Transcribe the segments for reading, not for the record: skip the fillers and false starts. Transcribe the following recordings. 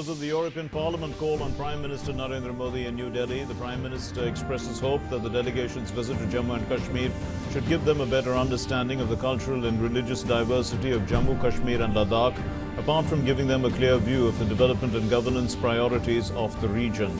Members of the European Parliament call on Prime Minister Narendra Modi in New Delhi. The Prime Minister expresses hope that the delegation's visit to Jammu and Kashmir should give them a better understanding of the cultural and religious diversity of Jammu, Kashmir and Ladakh, apart from giving them a clear view of the development and governance priorities of the region.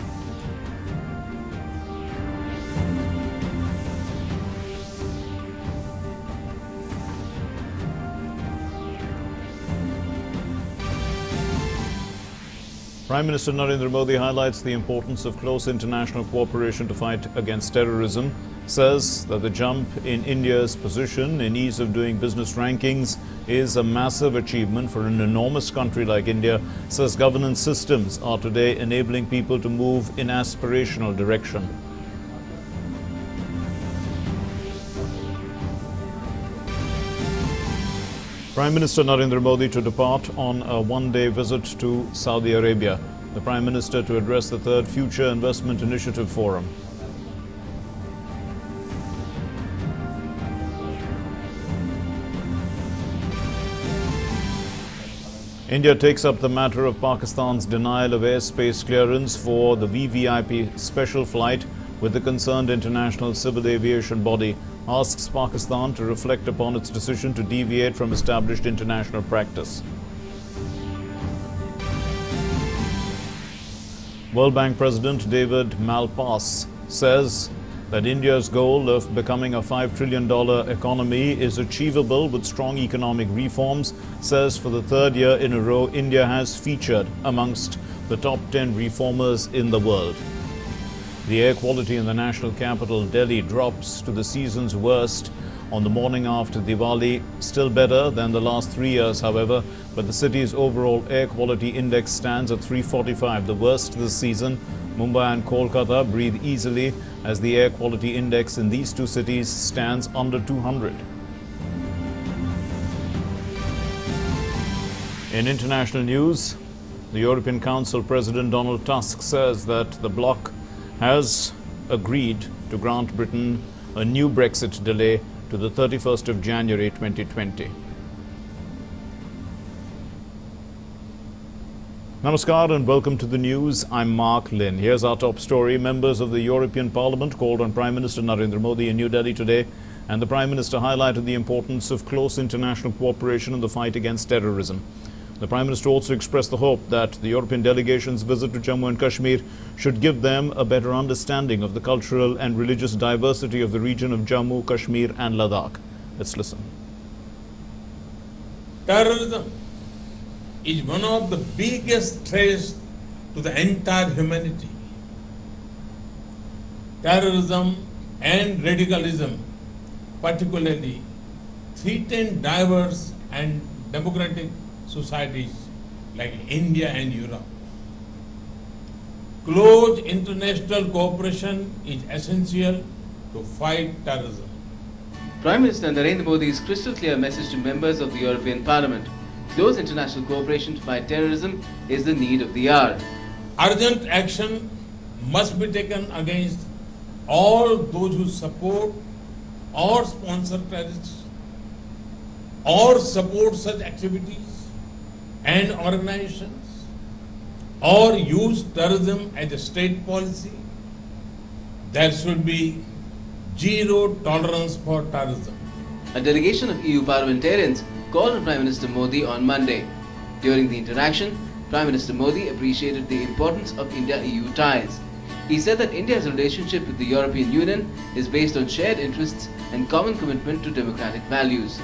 Prime Minister Narendra Modi highlights the importance of close international cooperation to fight against terrorism, says that the jump in India's position in ease of doing business rankings is a massive achievement for an enormous country like India, says governance systems are today enabling people to move in aspirational direction. Prime Minister Narendra Modi to depart on a one-day visit to Saudi Arabia. The Prime Minister to address the third Future Investment Initiative Forum. India takes up the matter of Pakistan's denial of airspace clearance for the VVIP special flight with the concerned international civil aviation body, asks Pakistan to reflect upon its decision to deviate from established international practice. World Bank President David Malpass says that India's goal of becoming a $5 trillion economy is achievable with strong economic reforms, says for the third year in a row India has featured amongst the top 10 reformers in the world. The air quality in the national capital, Delhi, drops to the season's worst on the morning after Diwali. Still better than the last 3 years, however, but the city's overall air quality index stands at 345, the worst this season. Mumbai and Kolkata breathe easily as the air quality index in these two cities stands under 200. In international news, the European Council President Donald Tusk says that the bloc has agreed to grant Britain a new Brexit delay to the 31st of January 2020. Namaskar and welcome to the news. I'm Mark Lynn. Here's our top story. Members of the European Parliament called on Prime Minister Narendra Modi in New Delhi today, and the Prime Minister highlighted the importance of close international cooperation in the fight against terrorism. The Prime Minister also expressed the hope that the European delegation's visit to Jammu and Kashmir should give them a better understanding of the cultural and religious diversity of the region of Jammu, Kashmir and Ladakh. Let's listen. Terrorism is one of the biggest threats to the entire humanity. Terrorism and radicalism particularly threaten diverse and democratic societies like India and Europe. Close international cooperation is essential to fight terrorism. Prime Minister Narendra Modi's crystal clear message to members of the European Parliament: close international cooperation to fight terrorism is the need of the hour. Urgent action must be taken against all those who support or sponsor terrorists or support such activities and organizations or use terrorism as a state policy. There should be zero tolerance for terrorism. A delegation of EU parliamentarians called on Prime Minister Modi on Monday. During the interaction, Prime Minister Modi appreciated the importance of India-EU ties. He said that India's relationship with the European Union is based on shared interests and common commitment to democratic values.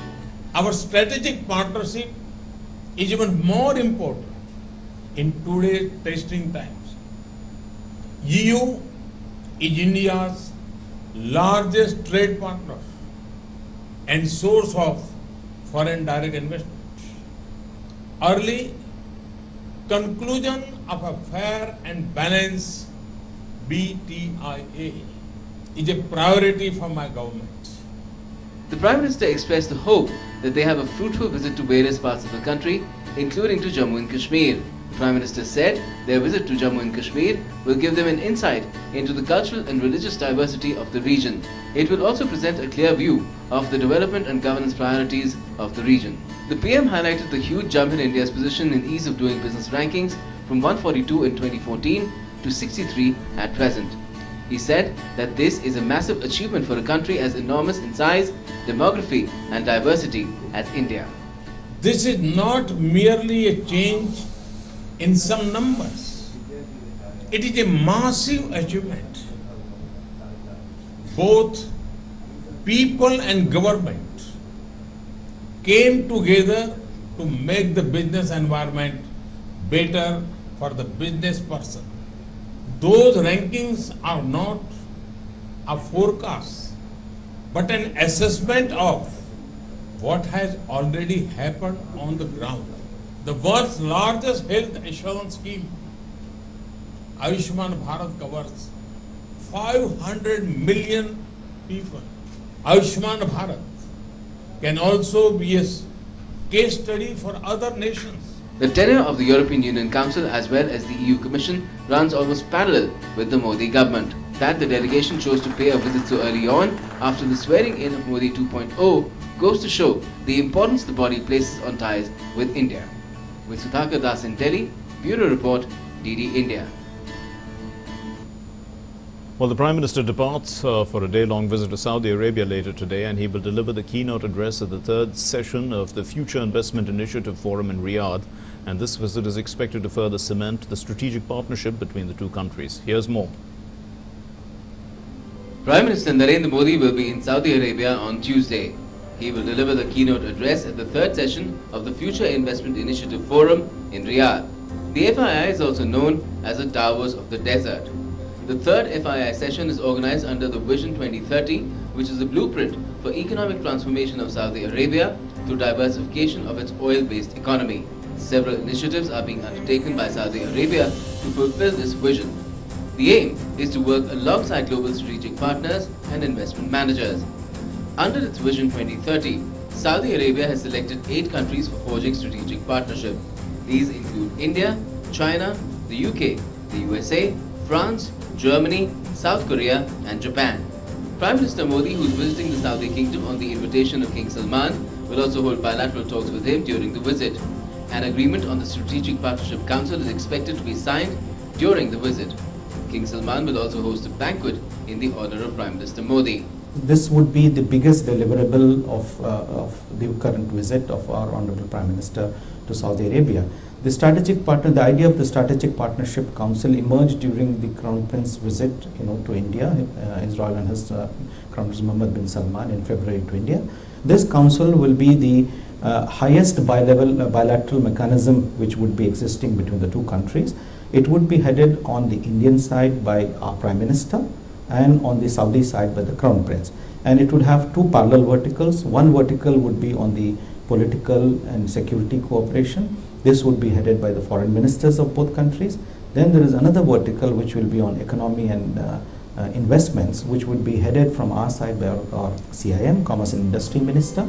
Our strategic partnership is even more important in today's testing times. EU is India's largest trade partner and source of foreign direct investment. Early conclusion of a fair and balanced BTIA is a priority for my government. The Prime Minister expressed the hope that they have a fruitful visit to various parts of the country, including to Jammu and Kashmir. The Prime Minister said their visit to Jammu and Kashmir will give them an insight into the cultural and religious diversity of the region. It will also present a clear view of the development and governance priorities of the region. The PM highlighted the huge jump in India's position in ease of doing business rankings from 142 in 2014 to 63 at present. He said that this is a massive achievement for a country as enormous in size, demography and diversity as India. This is not merely a change in some numbers. It is a massive achievement. Both people and government came together to make the business environment better for the business person. Those rankings are not a forecast, but an assessment of what has already happened on the ground. The world's largest health insurance scheme, Ayushman Bharat, covers 500 million people. Ayushman Bharat can also be a case study for other nations. The tenure of the European Union Council as well as the EU Commission runs almost parallel with the Modi government. That the delegation chose to pay a visit so early on after the swearing in of Modi 2.0 goes to show the importance the body places on ties with India. With Sudhakar Das in Delhi, Bureau Report, DD India. Well, the Prime Minister departs for a day-long visit to Saudi Arabia later today, and he will deliver the keynote address at the third session of the Future Investment Initiative Forum in Riyadh. And this visit is expected to further cement the strategic partnership between the two countries. Here's more. Prime Minister Narendra Modi will be in Saudi Arabia on Tuesday. He will deliver the keynote address at the third session of the Future Investment Initiative Forum in Riyadh. The FII is also known as the Towers of the Desert. The third FII session is organized under the Vision 2030, which is a blueprint for economic transformation of Saudi Arabia through diversification of its oil-based economy. Several initiatives are being undertaken by Saudi Arabia to fulfill this vision. The aim is to work alongside global strategic partners and investment managers. Under its Vision 2030, Saudi Arabia has selected 8 countries for forging strategic partnership. These include India, China, the UK, the USA, France, Germany, South Korea and Japan. Prime Minister Modi, who is visiting the Saudi Kingdom on the invitation of King Salman, will also hold bilateral talks with him during the visit. An agreement on the Strategic Partnership Council is expected to be signed during the visit. King Salman will also host a banquet in the honor of Prime Minister Modi. This would be the biggest deliverable of the current visit of our Honorable Prime Minister to Saudi Arabia. The idea of the Strategic Partnership Council emerged during the Crown Prince visit, to India, His Royal Highness Crown Prince Mohammed bin Salman in February to India. This council will be the highest bilateral mechanism which would be existing between the two countries. It would be headed on the Indian side by our Prime Minister and on the Saudi side by the Crown Prince. And it would have 2 parallel verticals. One vertical would be on the political and security cooperation. This would be headed by the foreign ministers of both countries. Then there is another vertical which will be on economy and investments, which would be headed from our side by our CIM, Commerce and Industry Minister.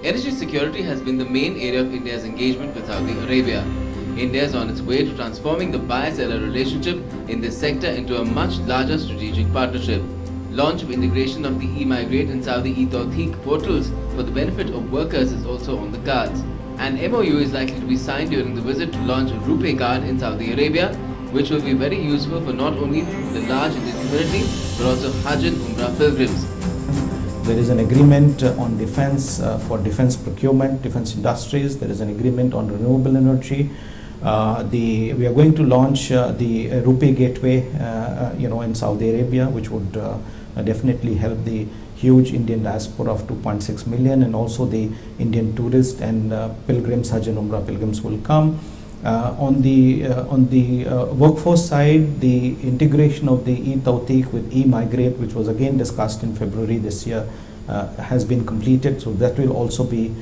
Energy security has been the main area of India's engagement with Saudi Arabia. India is on its way to transforming the buyer-seller relationship in this sector into a much larger strategic partnership. Launch of integration of the e-migrate and Saudi e-Tawthiq portals for the benefit of workers is also on the cards. An MOU is likely to be signed during the visit to launch a RuPay card in Saudi Arabia, which will be very useful for not only the large Indian community but also Hajj and Umrah pilgrims. There is an agreement on defense, for defense procurement, defense industries. There is an agreement on renewable energy. We are going to launch the RuPay gateway, in Saudi Arabia, which would definitely help the huge Indian diaspora of 2.6 million, and also the Indian tourists and pilgrims, Hajj and Umrah pilgrims will come. On the workforce side, the integration of the e-Tawthiq with e-migrate, which was again discussed in February this year, has been completed. So that will also be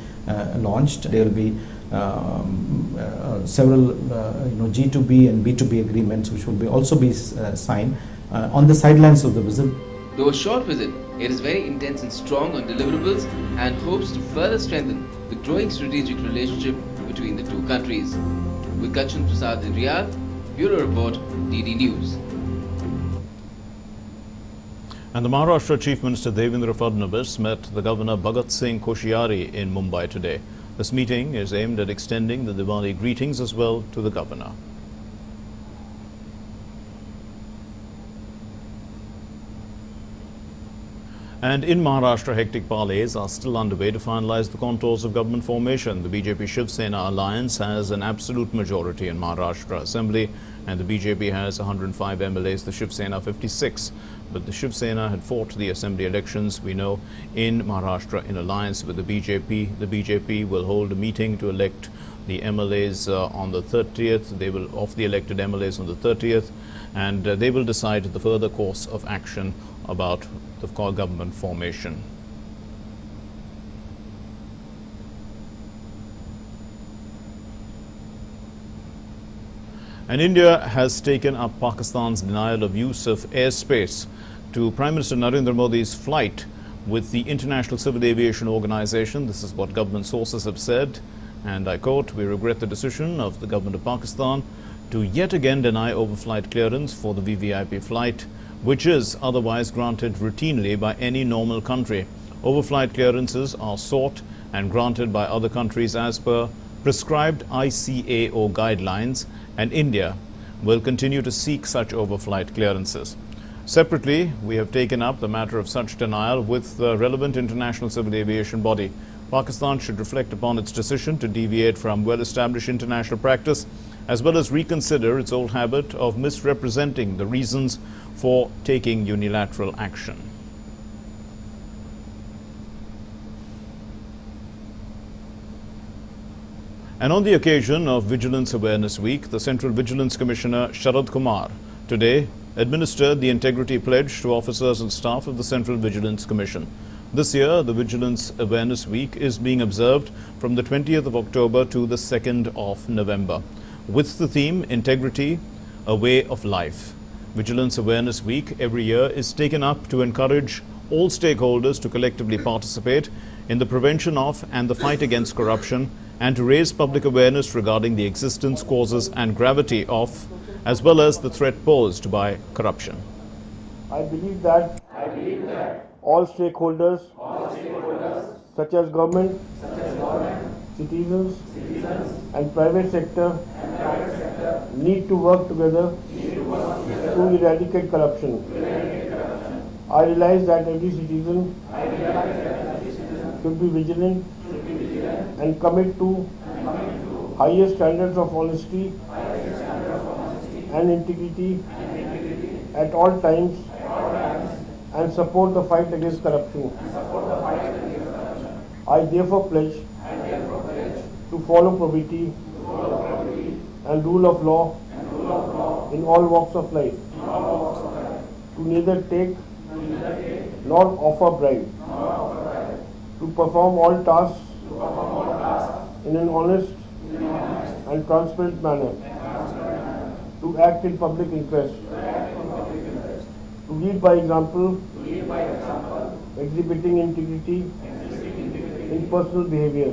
launched. There will be several G2B and B2B agreements which will be also be signed on the sidelines of the visit. Though a short visit, it is very intense and strong on deliverables and hopes to further strengthen the growing strategic relationship between the two countries. With Kachin Prasad in Riyadh, Bureau Report, DD News. And the Maharashtra Chief Minister Devendra Fadnavis met the Governor Bhagat Singh Koshyari in Mumbai today. This meeting is aimed at extending the Diwali greetings as well to the Governor. And in Maharashtra, hectic parleys are still underway to finalize the contours of government formation. The BJP-Shiv Sena alliance has an absolute majority in Maharashtra Assembly, and the BJP has 105 MLAs, the Shiv Sena 56. But the Shiv Sena had fought the assembly elections, we know, in Maharashtra in alliance with the BJP. The BJP will hold a meeting to elect the MLAs on the 30th. They will of the elected MLAs on the 30th, and they will decide the further course of action about the government formation. And India has taken up Pakistan's denial of use of airspace to Prime Minister Narendra Modi's flight with the International Civil Aviation Organization. This is what government sources have said, and I quote, "We regret the decision of the government of Pakistan to yet again deny overflight clearance for the VVIP flight, which is otherwise granted routinely by any normal country. Overflight clearances are sought and granted by other countries as per prescribed ICAO guidelines, and India will continue to seek such overflight clearances." Separately, we have taken up the matter of such denial with the relevant international civil aviation body. Pakistan should reflect upon its decision to deviate from well-established international practice, as well as reconsider its old habit of misrepresenting the reasons for taking unilateral action. And on the occasion of Vigilance Awareness Week, the Central Vigilance Commissioner Sharad Kumar today administered the Integrity Pledge to officers and staff of the Central Vigilance Commission. This year, the Vigilance Awareness Week is being observed from the 20th of October to the 2nd of November, with the theme Integrity, a Way of Life. Vigilance Awareness Week every year is taken up to encourage all stakeholders to collectively participate in the prevention of and the fight against corruption, and to raise public awareness regarding the existence, causes and gravity of, as well as the threat posed by corruption. I believe that all stakeholders, such as government, citizens, and private sector, need to work together to eradicate corruption. I realize that every citizen should be vigilant and commit to highest standards of honesty and integrity at all times, and support the fight against corruption. I therefore pledge to follow probity and rule of law in all walks of life, to neither take nor offer bribe, to perform all tasks in an honest and transparent manner, to act in public interest, to lead by example, exhibiting integrity in personal behavior,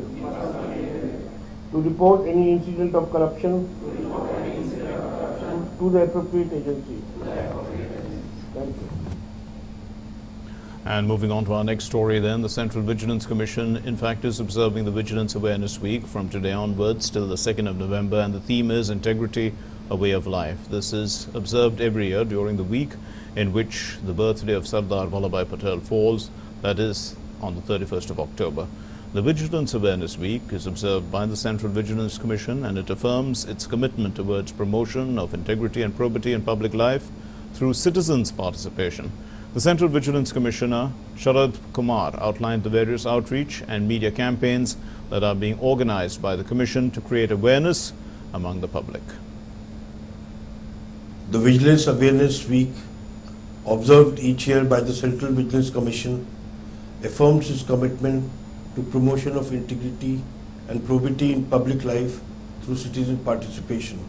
to report any incident of corruption to the appropriate agency. Thank you. And moving on to our next story then, the Central Vigilance Commission in fact is observing the Vigilance Awareness Week from today onwards till the 2nd of November, and the theme is Integrity, a Way of Life. This is observed every year during the week in which the birthday of Sardar Vallabhbhai Patel falls, that is on the 31st of October. The Vigilance Awareness Week is observed by the Central Vigilance Commission, and it affirms its commitment towards promotion of integrity and probity in public life through citizens' participation. The Central Vigilance Commissioner, Sharad Kumar, outlined the various outreach and media campaigns that are being organized by the Commission to create awareness among the public. The Vigilance Awareness Week, observed each year by the Central Vigilance Commission, affirms its commitment to promotion of integrity and probity in public life through citizen participation.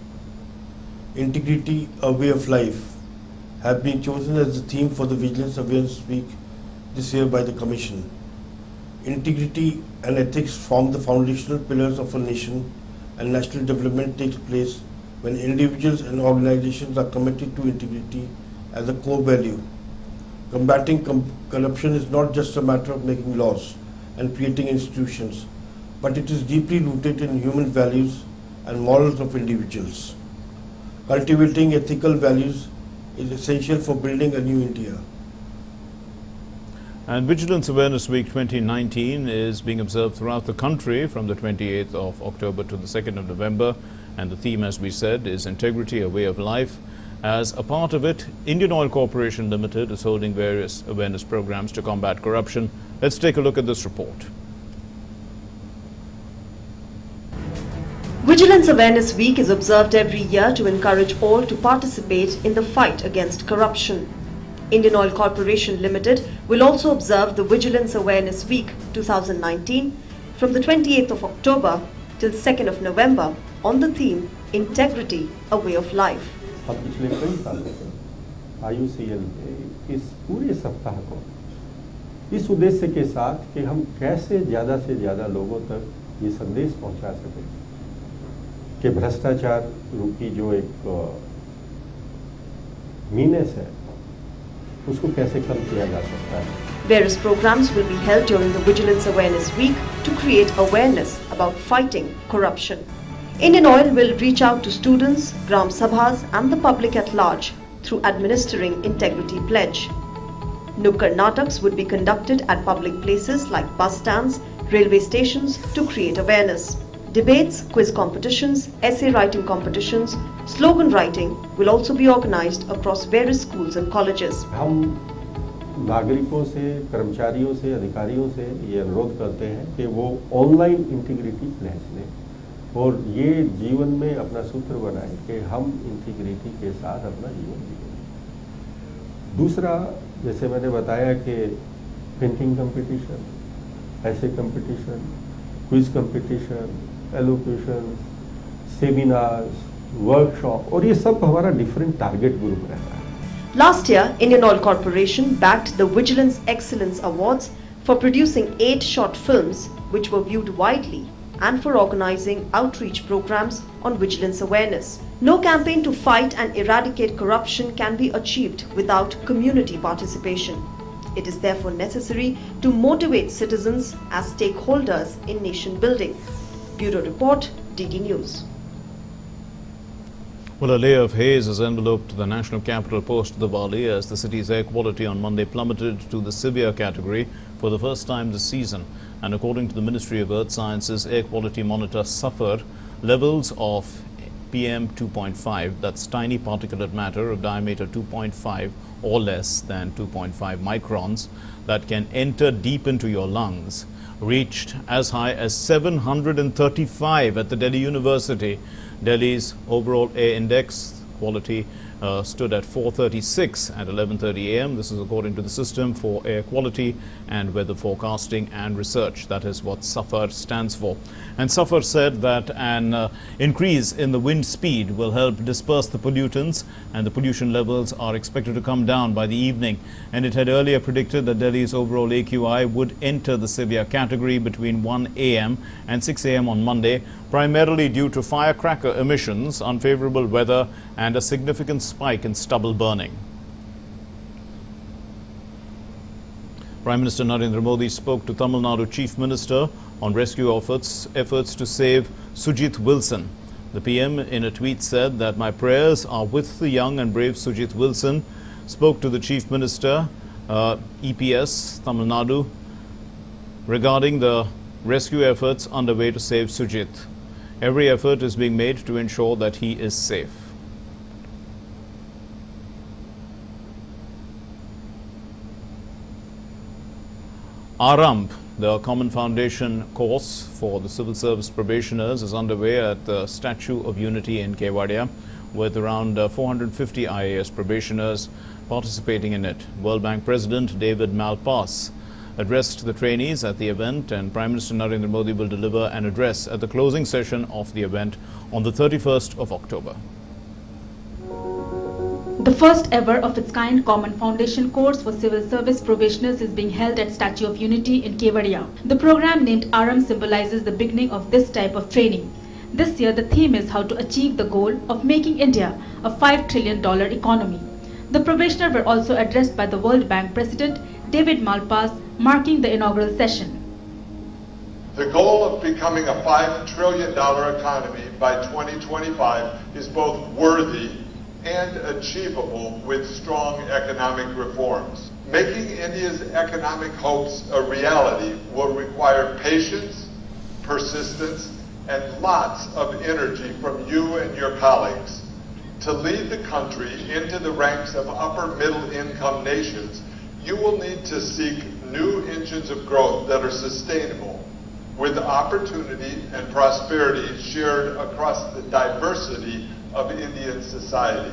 Integrity, a Way of Life, have been chosen as the theme for the Vigilance Awareness Week this year by the Commission. Integrity and ethics form the foundational pillars of a nation, and national development takes place when individuals and organizations are committed to integrity as a core value. Combating corruption is not just a matter of making laws and creating institutions, but it is deeply rooted in human values and morals of individuals. Cultivating ethical values is essential for building a new India. And Vigilance Awareness Week 2019 is being observed throughout the country from the 28th of October to the 2nd of November. And the theme, as we said, is Integrity, a Way of Life. As a part of it, Indian Oil Corporation Limited is holding various awareness programs to combat corruption. Let's take a look at this report. Vigilance Awareness Week is observed every year to encourage all to participate in the fight against corruption. Indian Oil Corporation Limited will also observe the Vigilance Awareness Week 2019 from the 28th of October till 2nd of November on the theme Integrity, a Way of Life. अब पिछले कई सालों से IUCL ने इस पूरे सप्ताह को इस उद्देश्य के साथ कि हम कैसे ज़्यादा से ज़्यादा लोगों तक ये संदेश पहुंचा सकें कि भ्रष्टाचार रूपी जो एक मीनेस है उसको कैसे कम किया जा सकता है. Various programs will be held during the Vigilance Awareness Week to create awareness about fighting corruption. Indian Oil will reach out to students, Gram Sabhas and the public at large through administering Integrity Pledge. Nukkad Nataks would be conducted at public places like bus stands, railway stations to create awareness. Debates, quiz competitions, essay writing competitions, slogan writing will also be organized across various schools and colleges. हम नागरिकों से, कर्मचारियों से, अधिकारियों से ये अनुरोध करते हैं कि वो ऑनलाइन इंटीग्रिटी प्लेज लें और ये जीवन में अपना सूत्र बनाएं कि हम इंटीग्रिटी के साथ अपना जीवन जिएंगे. दूसरा, जैसे मैंने बताया कि पेंटिंग कंपटीशन, ऐसे competition, quiz competition, elocution, seminars, workshop और ये सब हमारा डिफरेंट टारगेट ग्रुप रहता है. Last year, Indian Oil Corporation backed the Vigilance Excellence Awards for producing 8 short films which were viewed widely and for organizing outreach programs on vigilance awareness. No campaign to fight and eradicate corruption can be achieved without community participation. It is therefore necessary to motivate citizens as stakeholders in nation building. Bureau Report, DD News. Well, a layer of haze has enveloped the national capital post-Diwali as the city's air quality on Monday plummeted to the severe category for the first time this season. And according to the Ministry of Earth Sciences, air quality monitor suffered levels of PM 2.5, that's tiny particulate matter of diameter 2.5 or less than 2.5 microns that can enter deep into your lungs, reached as high as 735 at the Delhi University. Delhi's overall air index quality stood at 436 at 11:30 a.m. This is according to the System for Air Quality and Weather Forecasting and Research. That is what SAFAR stands for. And SAFAR said that an increase in the wind speed will help disperse the pollutants, and the pollution levels are expected to come down by the evening. And it had earlier predicted that Delhi's overall AQI would enter the severe category between 1 a.m. and 6 a.m. on Monday, primarily due to firecracker emissions, unfavorable weather and a significant spike in stubble burning. Prime Minister Narendra Modi spoke to Tamil Nadu Chief Minister on rescue efforts to save Sujit Wilson. The PM in a tweet said that my prayers are with the young and brave Sujit Wilson. Spoke to the Chief Minister, EPS, Tamil Nadu, regarding the rescue efforts underway to save Sujit. Every effort is being made to ensure that he is safe. Aramb, the Common Foundation course for the civil service probationers, is underway at the Statue of Unity in Kevadia, with around 450 IAS probationers participating in it. World Bank President David Malpass addressed the trainees at the event, and Prime Minister Narendra Modi will deliver an address at the closing session of the event on the 31st of October. The first ever of its kind Common Foundation course for civil service probationers is being held at Statue of Unity in Kevadia. The program named Aram symbolizes the beginning of this type of training. This year the theme is how to achieve the goal of making India a $5 trillion economy. The probationers were also addressed by the World Bank President David Malpass, marking the inaugural session. The goal of becoming a $5 trillion economy by 2025 is both worthy and achievable with strong economic reforms. Making India's economic hopes a reality will require patience, persistence, and lots of energy from you and your colleagues. To lead the country into the ranks of upper middle income nations, you will need to seek new engines of growth that are sustainable, with opportunity and prosperity shared across the diversity of Indian society.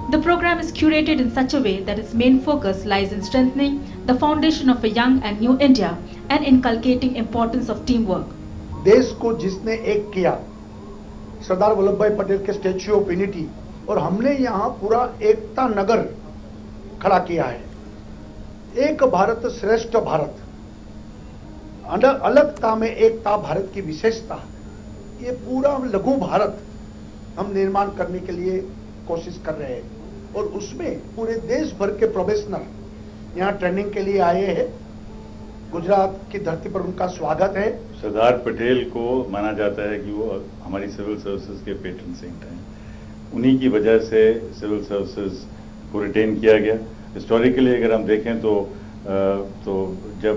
The program is curated in such a way that its main focus lies in strengthening the foundation of a young and new India and inculcating importance of teamwork. देश को जिसने एक किया सरदार वल्लभ भाई पटेल के statue of unity, और हमने यहाँ पूरा एकता नगर खड़ा किया है। एक भारत श्रेष्ठ भारत, अलगता में एकता भारत की विशेषता, ये पूरा लघु भारत हम निर्माण करने के लिए कोशिश कर रहे हैं, और उसमें पूरे देश भर के प्रोफेशनल यहाँ ट्रेनिंग के लिए आए हैं। गुजरात की धरती पर उनका स्वागत है। सरदार पटेल को माना जाता है कि वो हमारी सिविल सर्विसेज के पेट्रन सेंट हैं। उन्हीं की वजह से सिविल सर्विसेज को रिटेन किया गया। हिस्टोरिकली अगर हम देखें तो जब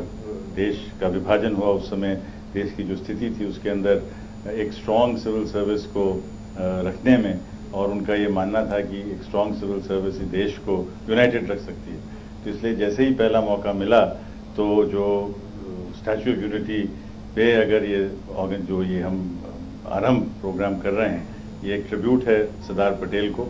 देश का विभाजन हुआ उस समय देश की जो स्थिति थी उसके अंदर एक स्ट्रॉन्ग सिविल सर्विस को रखने में, और उनका ये मानना था कि एक स्ट्रॉन्ग सिविल सर्विस ही देश को यूनाइटेड रख सकती है। तो इसलिए जैसे ही पहला मौका मिला तो जो स्टैच्यू ऑफ यूनिटी पे अगर ये हम आरंभ प्रोग्राम कर रहे हैं, ये एक ट्रिब्यूट है सरदार पटेल को।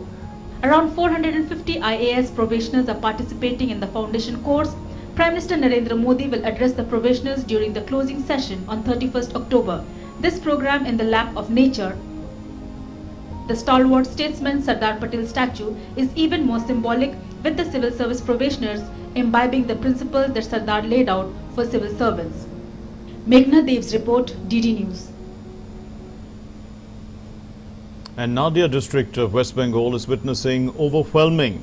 Around 450 IAS probationers are participating in the foundation course. Prime Minister Narendra Modi will address the probationers during the closing session on 31st October. This program in the lap of nature, the stalwart statesman Sardar Patel statue, is even more symbolic, with the civil service probationers imbibing the principles that Sardar laid out for civil servants. Meghna Dev's report, DD News. And Nadia district of West Bengal is witnessing overwhelming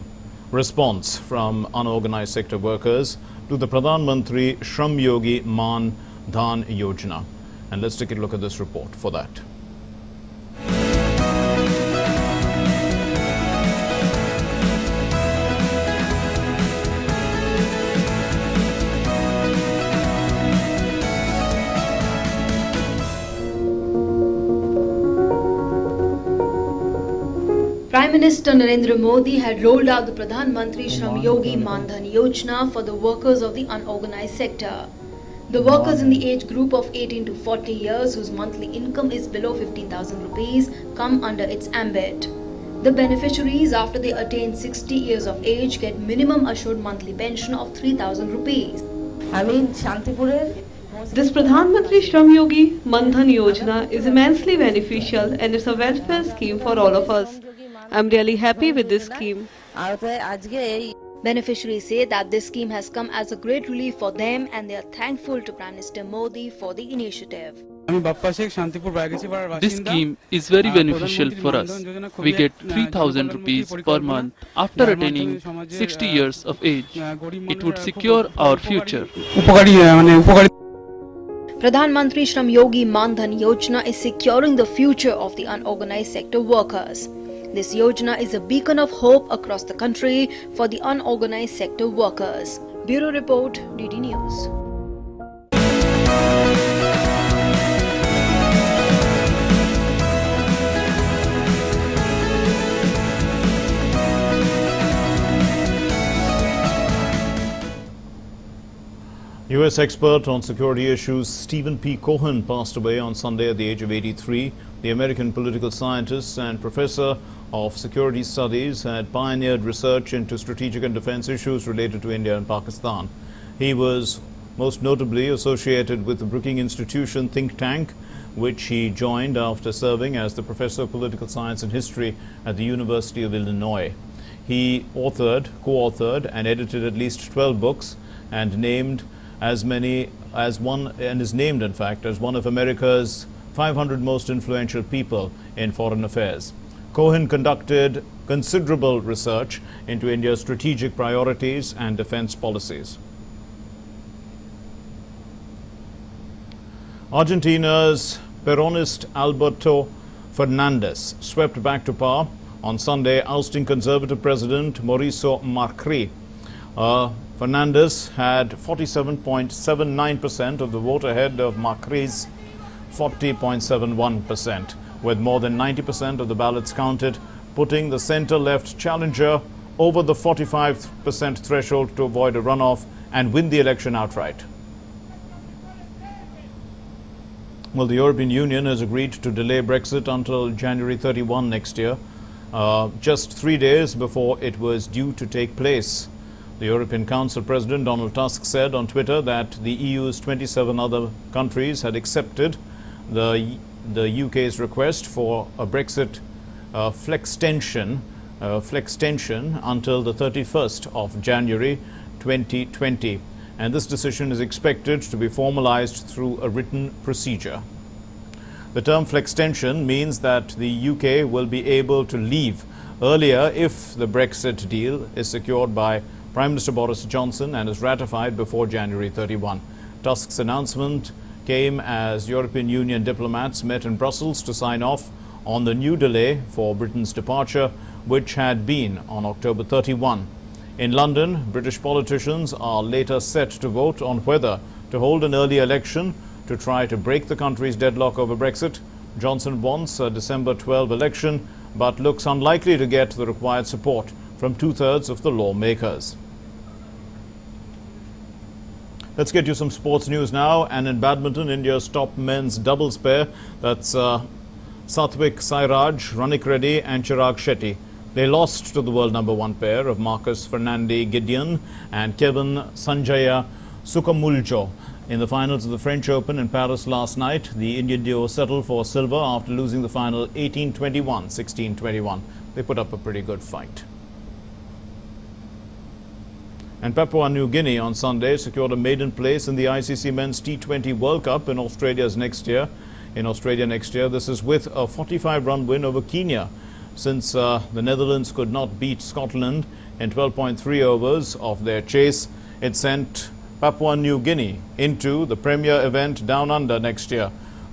response from unorganized sector workers to the Pradhanmantri Yogi MonDhan Yojana. And let's take a look at this report for that. Prime Minister Narendra Modi had rolled out the Pradhanmantri Yogi MonDhan Yojana for the workers of the unorganized sector. The workers in the age group of 18 to 40 years whose monthly income is below 15,000 rupees come under its ambit. The beneficiaries, after they attain 60 years of age, get minimum assured monthly pension of 3,000 rupees. This Pradhanmantri Yogi MonDhan Yojana is immensely beneficial and it's a welfare scheme for all of us. I'm really happy with this scheme. Beneficiaries say that this scheme has come as a great relief for them and they are thankful to Prime Minister Modi for the initiative. This scheme is very beneficial for us. We get 3,000 rupees per month after attaining 60 years of age. It would secure our future. Pradhanmantri Yogi MonDhan Yojana is securing the future of the unorganized sector workers. This Yojana is a beacon of hope across the country for the unorganized sector workers. Bureau Report, DD News. U.S. expert on security issues Stephen P. Cohen passed away on Sunday at the age of 83. The American political scientist and professor of security studies had pioneered research into strategic and defense issues related to India and Pakistan. He was most notably associated with the Brookings Institution think tank, which he joined after serving as the professor of political science and history at the University of Illinois. He co-authored and edited at least 12 books and is named as one of America's 500 most influential people in foreign affairs. Cohen conducted considerable research into India's strategic priorities and defense policies. Argentina's Peronist Alberto Fernandez swept back to power on Sunday, ousting Conservative President Mauricio Macri. Fernandes had 47.79% of the vote ahead of Macris' 40.71%, with more than 90% of the ballots counted, putting the centre-left challenger over the 45% threshold to avoid a runoff and win the election outright. Well, the European Union has agreed to delay Brexit until January 31 next year, just 3 days before it was due to take place. The European Council President Donald Tusk said on Twitter that the EU's 27 other countries had accepted the UK's request for a Brexit flextension until the 31st of January 2020. And this decision is expected to be formalized through a written procedure. The term flextension means that the UK will be able to leave earlier if the Brexit deal is secured by Prime Minister Boris Johnson and is ratified before January 31. Tusk's announcement came as European Union diplomats met in Brussels to sign off on the new delay for Britain's departure, which had been on October 31. In London, British politicians are later set to vote on whether to hold an early election to try to break the country's deadlock over Brexit. Johnson wants a December 12 election, but looks unlikely to get the required support from 2/3 of the lawmakers. Let's get you some sports news now. And in badminton, India's top men's doubles pair, that's Satvik Sairaj, Ranik Reddy and Chirag Shetty. They lost to the world number 1 pair of Marcus Fernandi Gideon and Kevin Sanjaya Sukamuljo. In the finals of the French Open in Paris last night, the Indian duo settled for silver after losing the final 18-21, 16-21. They put up a pretty good fight. And Papua New Guinea on Sunday secured a maiden place in the ICC Men's T20 World Cup in Australia next year. This is with a 45-run win over Kenya, since the Netherlands could not beat Scotland in 12.3 overs of their chase. It sent Papua New Guinea into the premier event Down Under next year.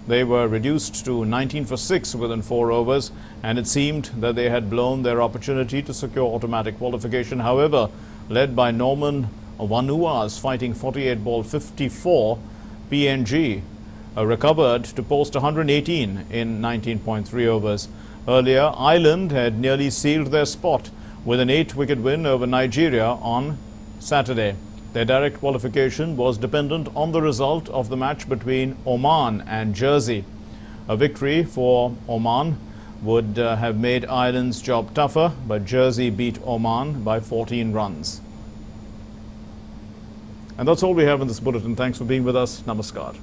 They were reduced to 19 for 6 within 4 overs, and it seemed that they had blown their opportunity to secure automatic qualification. However, led by Norman Vanua's fighting 48 ball 54, PNG recovered to post 118 in 19.3 overs. Earlier, Ireland had nearly sealed their spot with an 8-wicket win over Nigeria on Saturday. Their direct qualification was dependent on the result of the match between Oman and Jersey. A victory for Oman would have made Ireland's job tougher, but Jersey beat Oman by 14 runs. And that's all we have in this bulletin. Thanks for being with us. Namaskar.